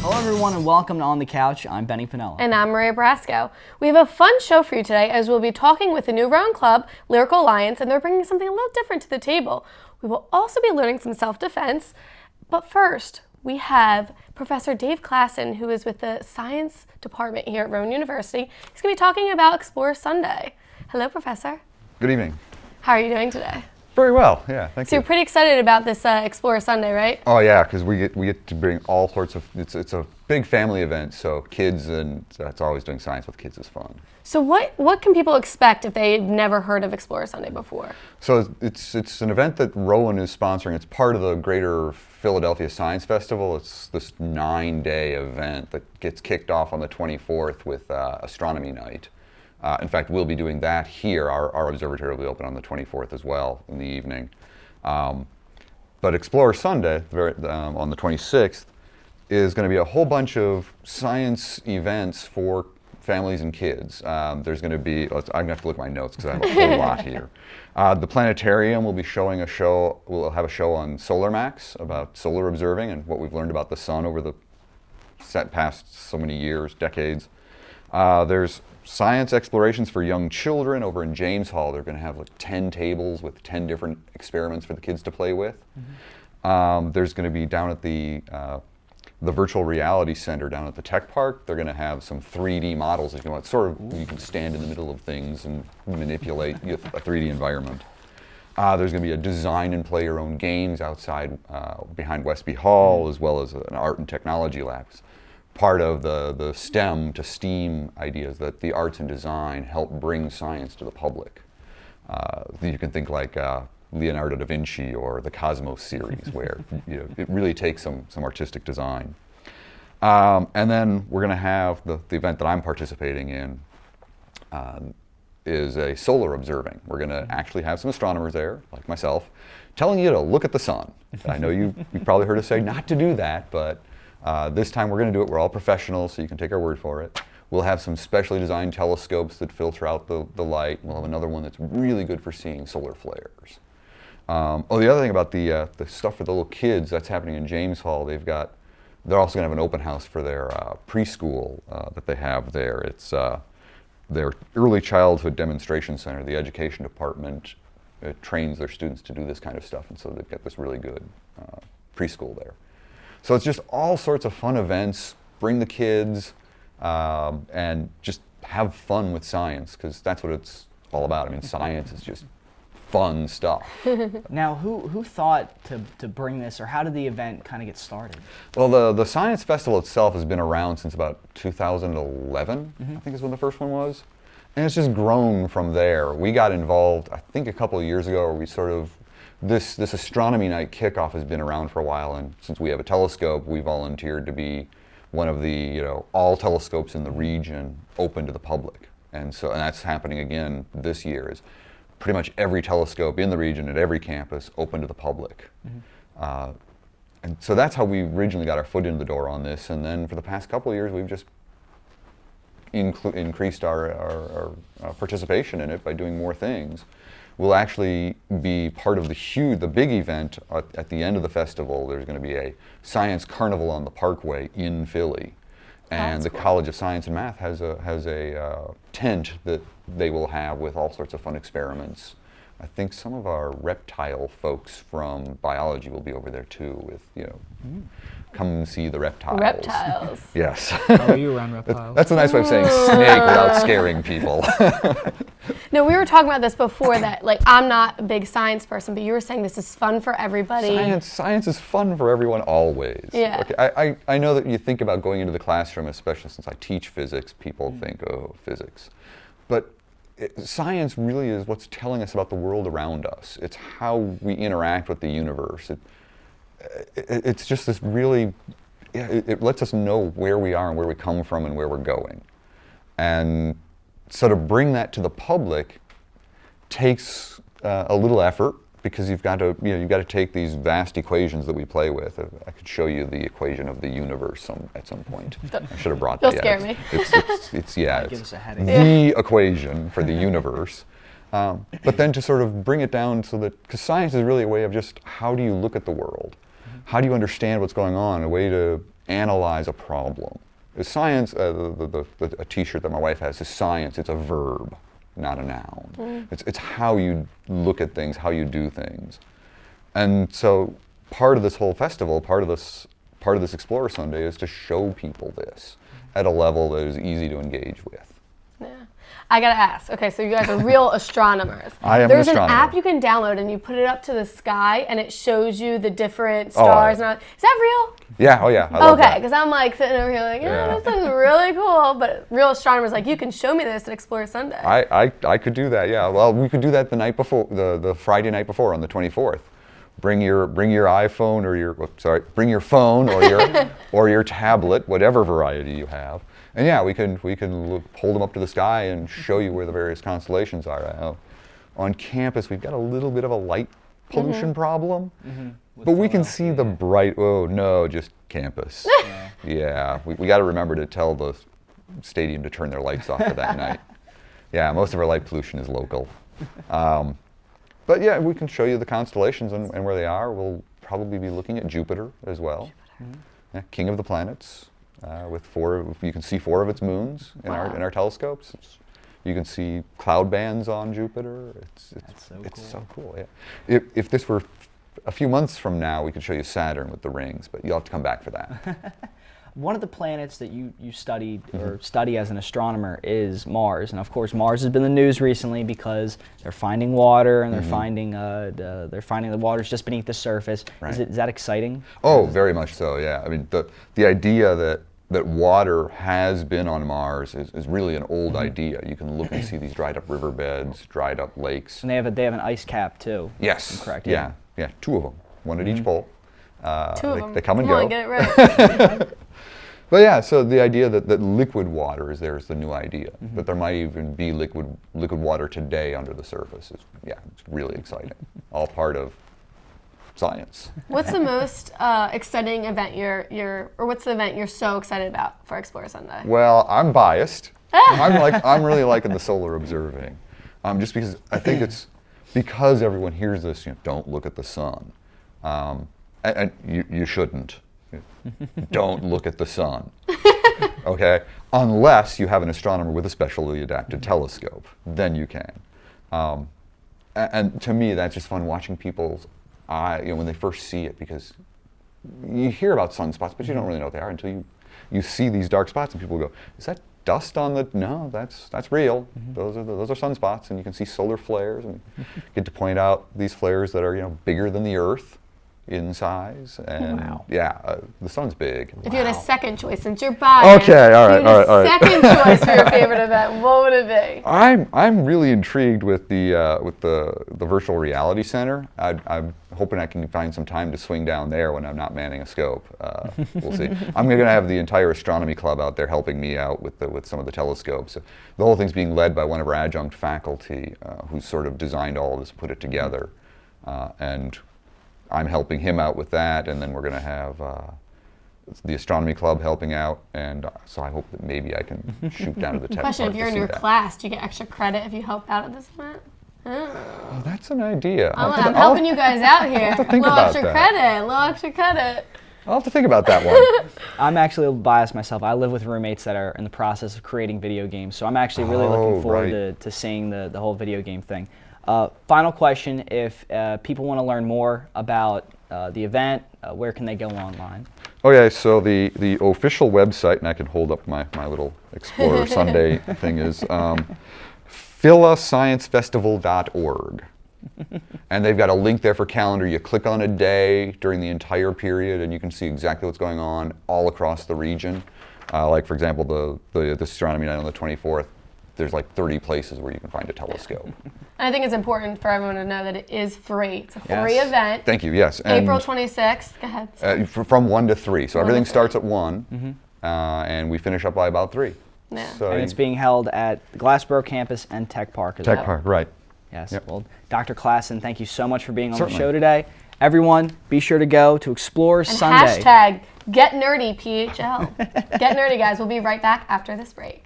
Hello everyone and welcome to On the Couch. I'm Benny Pinella. And I'm Maria Brasco. We have a fun show for you today as we'll be talking with the new Rowan Club, Lyrical Alliance, and they're bringing something a little different to the table. We will also be learning some self-defense, but first we have Professor Dave Klassen, who is with the Science Department here at Rowan University. He's going to be talking about Explore Sunday. Hello, Professor. Good evening. How are you doing today? Very well, yeah, thank you. So you're pretty excited about this Explore Sunday, right? Oh yeah, because we get to bring all sorts of, it's a big family event, so kids, and it's always doing science with kids is fun. So what can people expect if they've never heard of Explore Sunday before? So it's an event that Rowan is sponsoring. It's part of the Greater Philadelphia Science Festival. It's this 9-day event that gets kicked off on the 24th with Astronomy Night. In fact, we'll be doing that here. Our observatory will be open on the 24th as well in the evening. But Explore Sunday, on the 26th, is going to be a whole bunch of science events for families and kids. There's going to be, I'm going to have to look at my notes because I have a whole lot here. The planetarium will be showing a show, we'll have a show on Solar Max about solar observing and what we've learned about the sun over the past so many years, decades. There's science explorations for young children over in James Hall. They're going to have like 10 tables with 10 different experiments for the kids to play with. Mm-hmm. There's going to be down at the Virtual Reality Center down at the Tech Park. They're going to have some 3D models. You can stand in the middle of things and manipulate a 3D environment. There's going to be a design and play your own games outside behind Westby Hall, as well as an art and technology labs. Part of the STEM to STEAM ideas that the arts and design help bring science to the public. You can think like Leonardo da Vinci or the Cosmos series, where it really takes some artistic design. And then we're going to have the event that I'm participating in is a solar observing. We're going to actually have some astronomers there, like myself, telling you to look at the sun. I know you've probably heard us say not to do that, but this time we're going to do it. We're all professionals, so you can take our word for it. We'll have some specially designed telescopes that filter out the light. We'll have another one that's really good for seeing solar flares. The other thing about the stuff for the little kids, that's happening in James Hall. They're also going to have an open house for their preschool that they have there. It's their early childhood demonstration center. The education department trains their students to do this kind of stuff, and so they've got this really good preschool there. So it's just all sorts of fun events. Bring the kids and just have fun with science, because that's what it's all about. I mean, science is just fun stuff. Now, who thought to bring this, or how did the event kind of get started? Well, the Science Festival itself has been around since about 2011, I think is when the first one was. And it's just grown from there. We got involved, I think, a couple of years ago, where we sort of, this Astronomy Night kickoff has been around for a while, and since we have a telescope, we volunteered to be one of the, all telescopes in the region open to the public. And that's happening again this year. Is pretty much every telescope in the region at every campus open to the public. Mm-hmm. And so that's how we originally got our foot in the door on this, and then for the past couple of years we've just increased our participation in it by doing more things. We'll actually be part of the big event at the end of the festival. There's going to be a science carnival on the Parkway in Philly. And the College of Science and Math has a tent that they will have with all sorts of fun experiments. I think some of our reptile folks from biology will be over there too with, come see the reptiles. Reptiles. Yes. How are you around reptiles? That's a nice way of saying snake without scaring people. No, we were talking about this before that, I'm not a big science person, but you were saying this is fun for everybody. Science is fun for everyone always. Yeah. Okay, I know that you think about going into the classroom, especially since I teach physics, people think, oh, physics. But science really is what's telling us about the world around us. It's how we interact with the universe. It's just this really, it lets us know where we are and where we come from and where we're going. And so to bring that to the public takes a little effort, because you've got to take these vast equations that we play with. I could show you the equation of the universe at some point. I should have brought that. You'll scare me. It's Give us a headache. the equation for the universe. But then to sort of bring it down so that, because science is really a way of just how do you look at the world? How do you understand what's going on? A way to analyze a problem. Science, a T-shirt that my wife has is science. It's a verb, not a noun. It's how you look at things, how you do things. And so part of this whole festival, part of this Explorer Sunday is to show people this at a level that is easy to engage with. Yeah. I gotta ask. Okay, so you guys are real astronomers. I am There's an astronomer. an app you can download and you put it up to the sky and it shows you the different stars. And all. Is that real? Yeah, oh yeah, I love Okay, that. because I'm like sitting over here like, Yeah. this looks really cool. But real astronomers like, you can show me this at Explorer Sunday. I could do that, yeah. Well, we could do that the night before, the Friday night before on the 24th. Bring your iPhone or bring your phone or your or your tablet, whatever variety you have. And yeah, we can hold them up to the sky and show you where the various constellations are. On campus, we've got a little bit of a light pollution problem, but we can see the bright. Oh no, just campus. Yeah, we got to remember to tell the stadium to turn their lights off for that night. Yeah, most of our light pollution is local. But yeah, we can show you the constellations and where they are. We'll probably be looking at Jupiter as well, yeah, king of the planets. With you can see 4 of its moons in our telescopes. You can see cloud bands on Jupiter. It's so cool. Yeah. If this were a few months from now, we could show you Saturn with the rings, but you'll have to come back for that. One of the planets that you studied or study as an astronomer is Mars, and of course Mars has been in the news recently because they're finding water and they're finding the water's just beneath the surface. Right. Is that exciting? Oh, very much so. Yeah. I mean, the idea that water has been on Mars is really an old idea. You can look and see these dried up riverbeds, dried up lakes. And they have an ice cap too. Yes. Correct. Yeah. 2 of them, one at each pole. 2 of them. They come and Come go. on, get it right. But yeah, so the idea that liquid water is there is the new idea. That there might even be liquid water today under the surface is, it's really exciting. All part of science. What's the most exciting event what's the event you're so excited about for Explorer Sunday? Well, I'm biased. I'm really liking the solar observing, just because I think it's because everyone hears this. Don't look at the sun, and you shouldn't. Don't look at the sun, okay? Unless you have an astronomer with a specially adapted telescope, then you can. And to me, that's just fun watching people's eye, when they first see it, because you hear about sunspots, but you don't really know what they are until you see these dark spots, and people go, "Is that dust on the?" No, that's real. Those are sunspots, and you can see solar flares, and get to point out these flares that are bigger than the Earth in size, and the sun's big. If you had a second choice, since you're biased, okay, all right. Second choice for your favorite event, what would it be? I'm really intrigued with the virtual reality center. I'm hoping I can find some time to swing down there when I'm not manning a scope. We'll see. I'm going to have the entire astronomy club out there helping me out with some of the telescopes. The whole thing's being led by one of our adjunct faculty, who's sort of designed all of this, put it together, and I'm helping him out with that, and then we're going to have the astronomy club helping out, and so I hope that maybe I can shoot down to the tech Question: park if you're to in see your that. class, do you get extra credit if you help out at this event? Oh, that's an idea. I'm helping you guys out here. have to think Little about extra that. credit. Little extra credit. I'll have to think about that one. I'm actually a little biased myself. I live with roommates that are in the process of creating video games, so I'm actually really looking forward to seeing the whole video game thing. Final question, if people want to learn more about the event, where can they go online? Okay, so the official website, and I can hold up my little Explorer Sunday thing, is philasciencefestival.org. And they've got a link there for calendar. You click on a day during the entire period, and you can see exactly what's going on all across the region. Like, for example, the astronomy night on the 24th, there's like 30 places where you can find a telescope. And I think it's important for everyone to know that it is free. It's a free event. Thank you, yes. And April 26th. Go ahead. from 1 to 3. So everything starts at 1, and we finish up by about 3. Yeah. So And it's being held at the Glassboro campus and Tech Park as well. Tech Park, right. Yes. Yep. Well, Dr. Klassen, thank you so much for being on Certainly. the show today. Everyone, be sure to go to Explore And Sunday. hashtag Get Nerdy PHL. Get nerdy, guys. We'll be right back after this break.